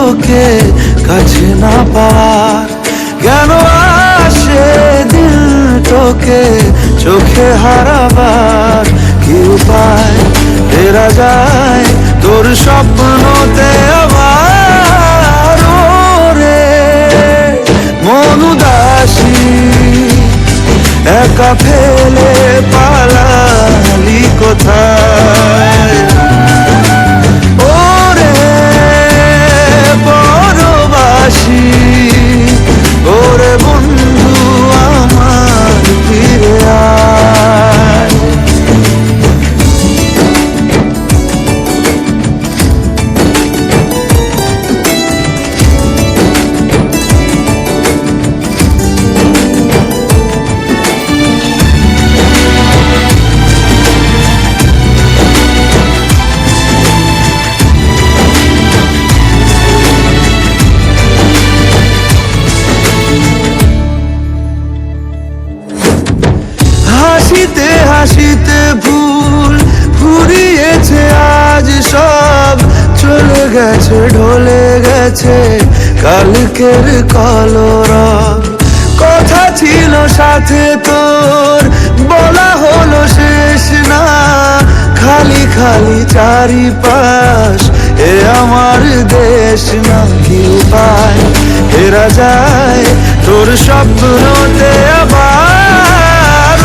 তোকে কাছে না পাওয়ার। কেন আসে দিল তোকে চোখে হারাবার? কি উপায় ফেরা যায় তোর স্বপ্নতে আবার? ওরে মন উদাসী একা ফেলে পালালি কোথায়? ওরে পরবাসী, ওরে বন্ধু আমার ফিরে আয়। হাসিতে হাসিতে ভুল ফুরিয়েছে আজ সব, চলে গেছে ঢলে গেছে কালকের কলরব। কথা ছিল সাথে তোর বলা হলো শেষ না, খালি খালি চারিপাশ এ আমার দেশ না। কি উপায় ফেরা যায় তোর স্বপ্নতে আবার?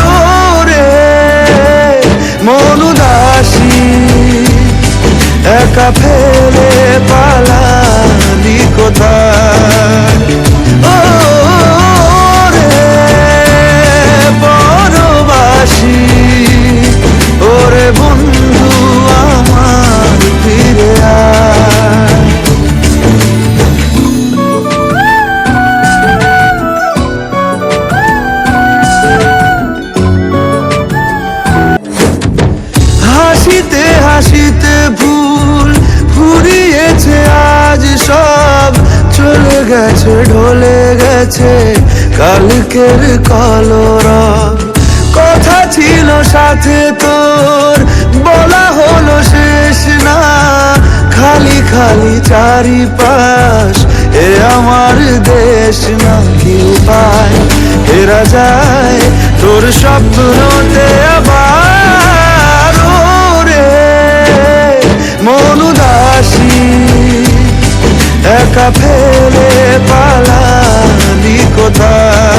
মন উদাসী একা ফেলে পালালি কোথায়? ও রে পরবাসী, ওরে বন্ধু আমার ফিরে আয়। হাসিতে হাসিতে ভুল ফুরিয়েছে আজ সব, চলে গেছে ঢলে গেছে কালকের কলরব। কথা ছিল সাথে তোর বলা হলো শেষ না, খালি খালি চারিপাশ এ আমার দেশ না। কি উপায় ফেরা যায় তোর স্বপ্নতে আবার? মন উদাসী একা ফেলে পালালি কোথায়?